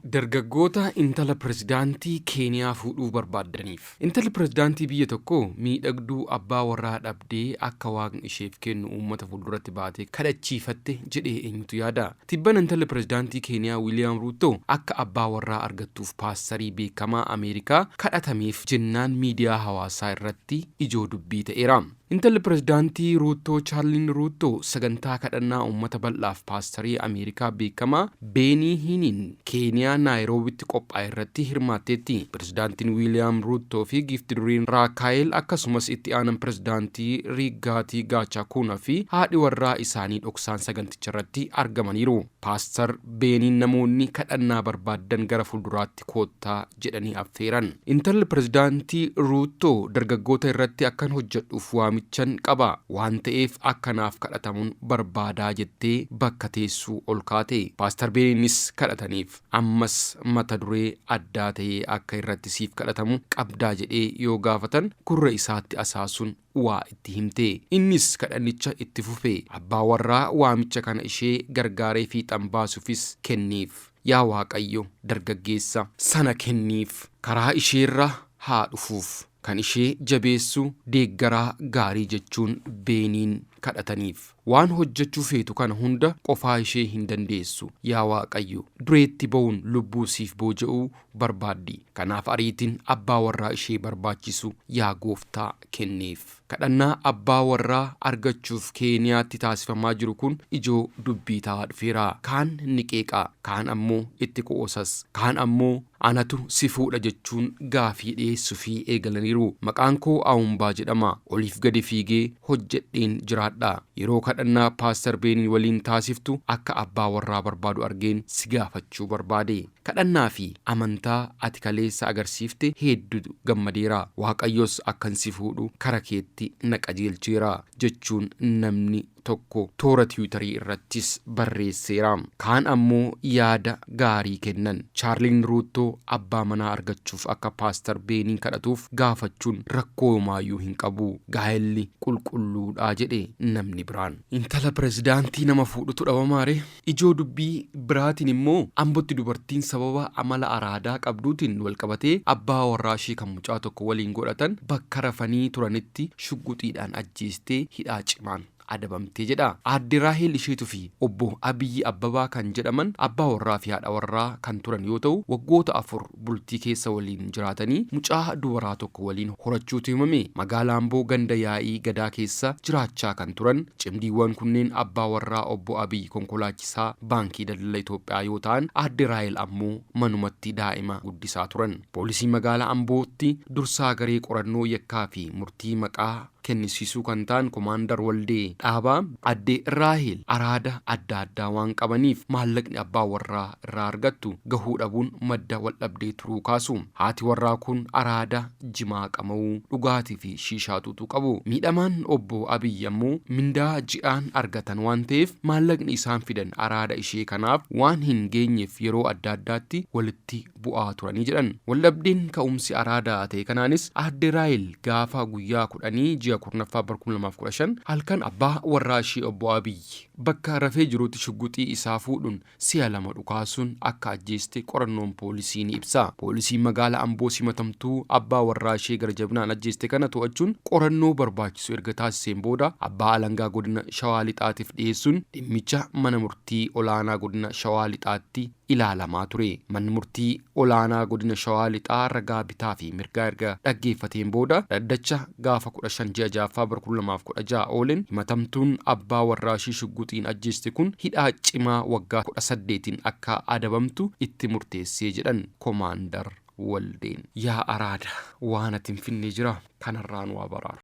Dargaggoota intala pirezidaantii Keeniyaa fuudhuu barbaadaniif. Intalli pirezidaantii biyya tokkoo miidhagduu abbaa warraa dhabdee akka waaqni isheef kennu uummata fuulduratti baatee kadhachiifatte jedhee eenyutu yaada? Tibban intalli pirezidaantii Keeniyaa Wiiliyaam Ruuttoo akka abbaa warraa argattuuf paastarii beekamaa Ameerikaa kadhatameef jennaan miidiyaa hawaasaa irratti ijoo dubbii ta'eera. Intalli pirezidaantii Ruuttoo Chaarliin Ruuttoo sagantaa kadhannaa uummata bal'aaf paastarii Ameerikaa beekamaa Beenii Hiniin Keeniyaa Naayiroobitti qophaa'e irratti hirmaatteetti. Pirezidaantiin Wiiliyaam Ruuttoo fi giifti duriin Raakaayil akkasumas itti aanan pirezidaantii Riigaatii Gaachakuunaa fi haadhi warraa isaanii dhoksaan saganticha irratti argamaniiru. Paastar Beeniin namoonni kadhannaa barbaadan gara fuulduraatti koottaa jedhanii affeeran. Intalli pirezidaantii Ruuttoo dargaggoota irratti akkan hojjedhuuf waamichan qaba waan ta'eef akkanaaf kadhatamuun barbaadaa jettee bakka teessuu ol kaate. Paastar Beeniinis kadhataniif ammas mata duree addaa ta'ee akka irratti siif kadhatamu qabdaa jedhee yoo gaafatan gurra isaatti asaasuun waa itti himte. Innis kadhannicha itti fufee abbaa warraa waamicha kana ishee gargaaree fiixan baasuufis kenniif. Yaa Waaqayyo dargaggeessa sana kenniif karaa isheerra haa dhufuuf kan ishee jabeessu deeggaraa gaarii jechuun Beeniin kadhataniif. Waan hojjechuu feetu kana hunda qofaa ishee hin dandeessu. Yaa Waaqayyo dureetti ba'uun lubbuu siif booja'uu barbaaddi. Kanaaf ariitiin abbaa warraa ishee barbaachisu yaa Gooftaa kenneef. Kadhannaa abbaa warraa argachuuf Keeniyaatti taasifamaa jiru kun ijoo dubbii ta'aa dhufeera. Kaan ni qeeqaa, kaan ammoo itti qoosas, kaan ammoo anatu si fuudha jechuun gaafii dhiyeessuu fi eegalaniiru. Maqaan koo Aawumbaa jedhama. Oliif gadi fiigee hojjedheen jiraadha. Yeroo kadhannaa paastar Beeniin waliin taasiftu akka abbaa warraa barbaadu argeen si gaafachuu barbaade. Kadhannaa fi amantaa ati kaleessa agarsiifte hedduu gammadeera. Waaqayyos akkan si fuudhu kara keetti na qajeelcheera jechuun namni tokko toora tiwiitarii irrattis barreesseera. Kaan ammoo yaada gaarii kennan. Chaarliin Ruuttoo abbaa manaa argachuuf akka paastar Beeniin kadhatuuf gaafachuun rakkoo homaayyuu hin qabu. Gaa'elli qulqulluudha jedhe namni biraan. Intala pirezidaantii nama fuudhutu dhabamaare. Ijoo dubbii biraatiin immoo Ambootti dubartiin sababa amala araadaa qabduutiin walqabatee abbaa warraa ishee kan mucaa tokko waliin godhatan bakka rafanii turanitti shugguxiidhaan ajjeestee hidhaa cimaan adabamtee jedha. Aadde Raahel isheetu fi obbo Abiyyi Abbabaa kan jedhaman abbaa warraa fi haadha warraa kan turan yoo ta'u waggoota 4 bultii keessa waliin jiraatanii mucaa dubaraa tokko waliin horachuutu himame. Magaalaa Amboo ganda yaa'ii gadaa keessa jiraachaa kan turan cimdiiwwan kunneen abbaa warraa obbo Abiyyi konkolaachisaa baankii daldala Itoophiyaa yoo ta'an aadde Raahel ammoo manumatti daa'ima guddisaa turan. Poolisiin magaalaa Ambootti dursaa garee qorannoo yakkaa fi murtii maqaa kennisiisuu kan ta'an Komaandar Waldee Dhaabaa aadde Raahel araada adda addaa waan qabaniif maallaqni abbaa warraa irraa argattu gahuu dhabuun madda waldhabdee turuu kaasu. Haati warraa kun araada jimaa qama'uu dhugaatii fi shiishaatutu qabu. Miidhamaan obbo Abiyyi ammoo mindaa ji'aan argatan waan ta'eef maallaqni isaan fidan araada ishee kanaaf waan hin geenyeef yeroo adda addaatti walitti bu'aa turanii jedhan. Waldhabdeen ka'umsi araadaa ta'e kanaanis aadde Raahel gaafa guyyaa 10 kurnaffaa bar 2015 halkan abbaa warraa ishee obbo Abiyyi bakka rafee jirutti shugguxii isaa fuudhuun si'a 2 dhukaasuun akka ajjeeste qorannoon poolisii ni ibsa. Poolisiin magaalaa Amboo simatamtuu abbaa warraa ishee gara jabinaan ajjeeste kana to'achuun qorannoo barbaachisu erga taasiseen booda abbaa alangaa godina Shawaa Lixaatiif dhiyeessuun dhimmicha mana murtii olaanaa godina Shawaa Lixaatti ilaalamaa ture. Manni murtii olaanaa godina Shawaa Lixaa ragaa bitaa fi mirgaa erga dhaggeeffateen booda dhaddacha gaafa 15 ji'a jaaffaa bar 2016 oolen himatamtuun abbaa warraa ishee shugguxiin ajjeeste kun hidhaa cimaa waggaa 18 akka adabamtu itti murteessee jedhan Komaandar Waldeen. Yaa araada waan ati hin finne jira kanarraan waa baraaru.